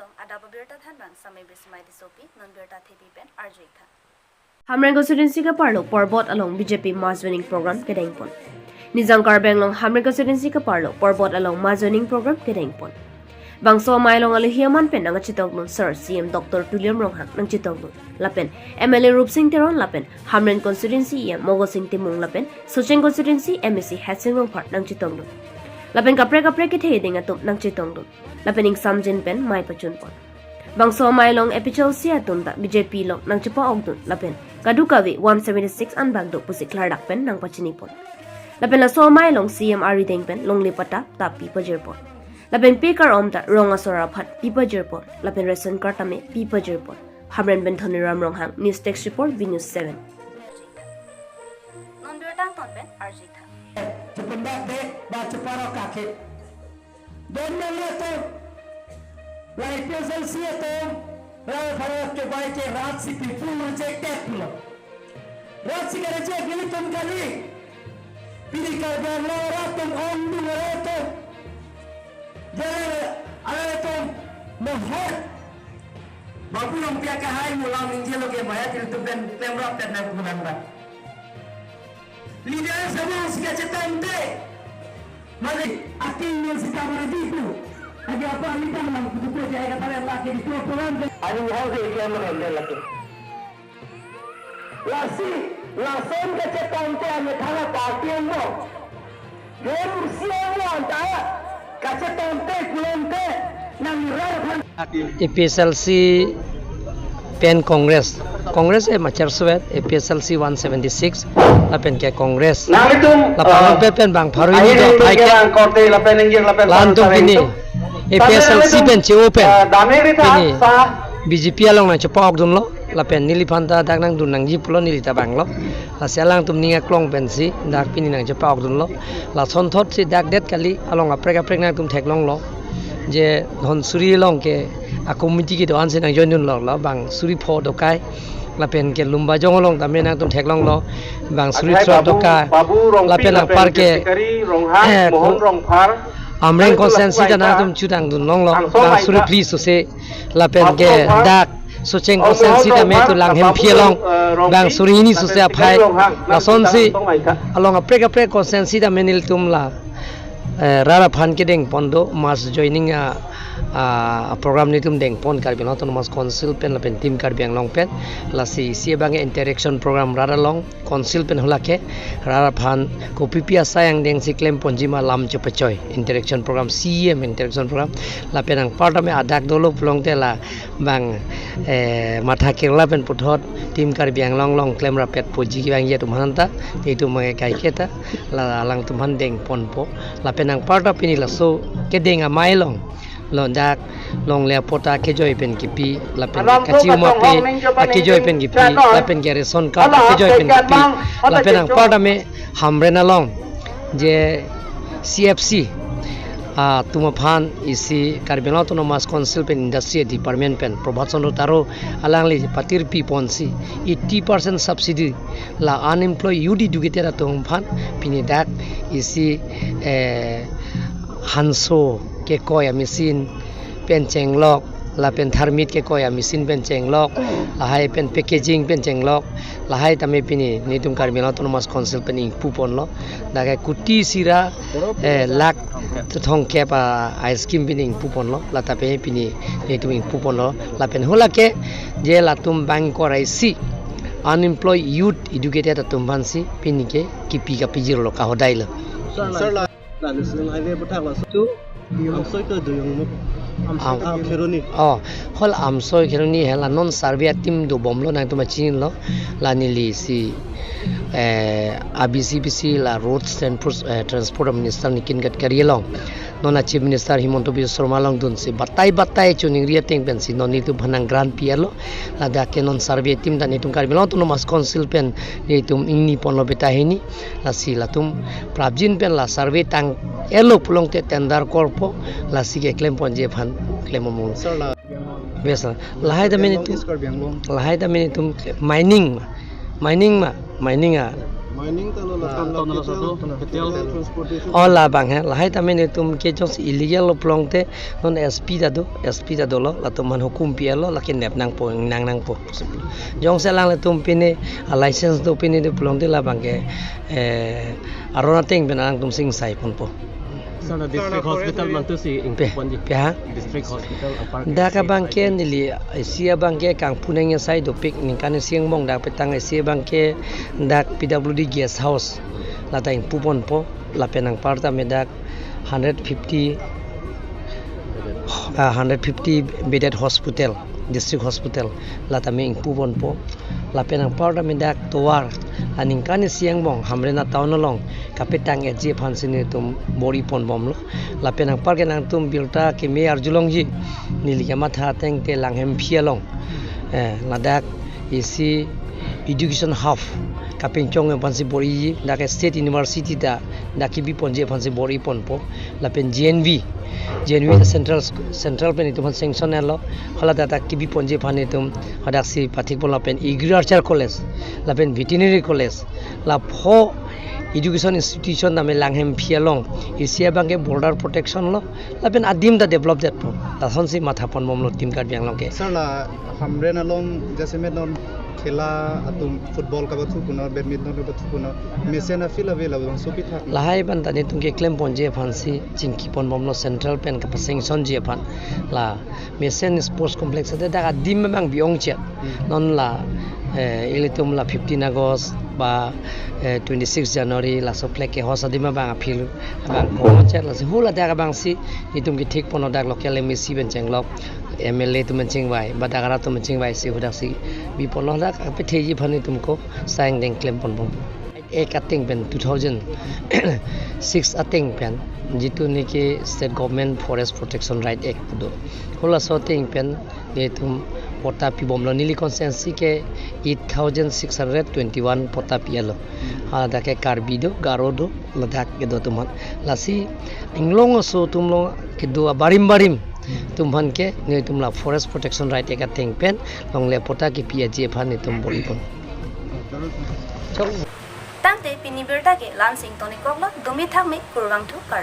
long ada babirta than bang samai bismai disopi non birta thebi pen arjui tha Hamren constituency ka parlo porbot along BJP mass winning program kedengpon Nizam Karbeng long Hamren constituency ka parlo porbot along mass winning program kedengpon Bangso mailong alihiaman pen ang chitognon Sir CM Dr. Tuliam Ronghak nang chitognon lapen MLA Rup Singh Teron lapen Hamren constituency ya Mogo Singh Timung lapen Socheng constituency MEC Hatsing Rongpart nang chitognon lapen kapre ki theding atum nang chitognon lapen ing samjin pen mai pachun pon Bangso mailong epichol sia tunda BJP long nang chipa ogdun lapen kadukawi 176 an bagdo pusik lardak pen nang pachinipon lapen la so mailong CM Ari Dengpen long lipata tapi pajirpon lapen pekar omta ronga sora phat pipa jirpon lapen ration card ame pipa jirpon Hamren Benthoni Ram Ronghang News Text Report Venus 7 non birta ton pen arjui tha Chupanda de ba chuparo kake don me to lai pesal sia to ra phara ke bai ke rat si people no check tap lo rat si kare check gili tum kali pili ka ba lo rat tum on du rat jare ale to no hot babu long pia ka hai mulang ninje lo ke baya til tu ben pemra pen na bulan ba leader sama sikit cetante mari aking yang sekarang itu ada apa leader mang kudu jaya kata Allah ke itu program ada hal yang kamera lagi lasi lason ke cetante ame thana party mo game siapa anda kacetante kulante nang rar APSLC pen Congress e machar suet APSLC 176 la pen ke Congress nang itu la pen bang pharu ni do thai ke korte la pen ngir la pen lan tum pini APSLC pen che open dame ri pini sa BJP along na chapa ok dun lo la pen nili phanta dak nang dun nang ji pulo nili ta bang lo la selang tum ninga klong pen si dak pini nang chapa ok dun lo la son thot si dak det kali along aprek nang tum thek long lo je hon suri long ke a committee ki doan se nang join dun lo la bang suri pho do kai la pen ke lumba jong long ta me nang tum thek long lo bang suri tro do ka la pen ang par ke mohon rong phar Amreng konsensi ta na tum chudang dun long lo bang suri please so se la pen ke dak Socheng konsensi ta me tu lang hem phie long bang suri ni so se aphai la son si along aprek konsensi ta menil tum la rara phan ke deng pondo mas joining a program ni tum deng pon kar bin autonomous council pen la pen team kar biang long pen la si bang interaction program rara long council pen hola ke rara phan ko ppi sayang deng si claim ponjima lam chopachoy interaction program CM interaction program la pen ang part me adak dolo plong te la bang matha kerla pen puthot team kar biang long claim ra pet poji ki bang ye tum hanta te tu me kai keta la lang tum han deng pon po la pen ang part of ini la so ke deng a mai long lon dak long le pota ke joy pen ki pi la pen ka chi ma pe ke joy pen ki pi la pen ke reson ka ke joy pen ki pi la pen ang pada me hamre na long je CFC tuma phan isi Karbin Autonomous Council pen industry department pen Prabhat Chandra taro alang le patir pi ponsi 80% subsidy la unemployed UD dugitera tum phan pini dak isi hanso ke koya machine pen chenglok la pen thermit ke koya machine pen chenglok la hai pen packaging pen chenglok la hai tame pini nitum Karbin Autonomous Council pen ing pupon lo daga kuti sira lak thong ke pa ice cream pin ing pupon lo la tape pini nitum ing pupon lo la pen hola ke je la tum bang korai si unemployed youth educated tum ban si pini ke kipi ka pijir lo ka hodai lo sir la national highway pathak la tu amsoi to duyong am kheroni hol amsoi kheroni hela non survey team do bomlo nang to machin lo la nili si ABCBC la roads and transport minister Nitin Gadkari long non chief minister Himanta Biswa Sarma long dun si batai chuning ria teng pen si non ni tu bhanang grand pialo la da ke non survey team da ni tum Karbin Autonomous Council pen ni tum ingni pon lo beta hini la si la tum prabjin pen la survey tang elo pulong te tender korpo la si ke claim pon je phan claim mo besa la hai da meni tum mining mining talo la capital transportation Ola bang ha lahai tamen tum ke jos illegal plong te non SP da do lo la tum man hukum pi lo la ken nep nang po jong se lang la tum pini a license do pini de plong te la bang ke arona teng ben ang tum sing sai pon po sana district hospital man tu si pe ha district hospital apart da ka bang ke ni li sia bang ke kang puneng ya sai do pik ning kan siang mong da petang sia bang ke dak PWD guest house la ta ing pupon po la penang parta me dak 150 bedded hospital district hospital la ta me ing pupon po la penang parta me dak towar aning kan siang mong hamre na taun long kapetang e je phan sini tum bori pon bom lo la penang par ke nang tum bilta ke me arjulong ji nili ka matha teng te lang hem phialong ladak isi education hub kapeng chong e pansi bori ji dak state university da dakibi ponje phansi bori pon po la pen GNV central pen itu sanction lo hala data kibi ponje phane tum hadak si pathik bola pen agriculture college la pen veterinary college la pho education institution name langhem phialong asia bange border protection lo la pen adim da develop that po la sonsi matha pon mom lo team card biang long ke sir la हमरे ना लोग जैसे में लोग खेला तुम फुटबॉल का बच्चों कुना बैडमिंटन का बच्चों कुना मेसे ना फिल अवेलेबल सो भी था lahai ban tani tungke claim ponje phansi chingki pon bomlo central pen ka pasing son je phan la mesen sports complex ate da dim mang biong che non la ilitum la 15 august ba 26 january la so plek ke hosa dima bang apil bang ko che la se hula da bang si itum ki thik pono dak local mc ben chenglok MLA tu mencing bai badagara tu mencing bai si hudak si bi pono dak pe theji phani tumko sang deng claim pon bom ek ating pen 2006 ating pen jitu niki state government forest protection right act do hola so ting pen de tum pota pi bomlo nili consensi ke 8621 pota pi alo ada ke karbido garodo ladak ke do tuman lasi inglong so tumlo ke do barim tumhan ke ne tumla forest protection right act ating pen longle pota ki pi je phani tum boli pon tangte pinibirta ke lansing toni koklo domi thakme kurwang thu kar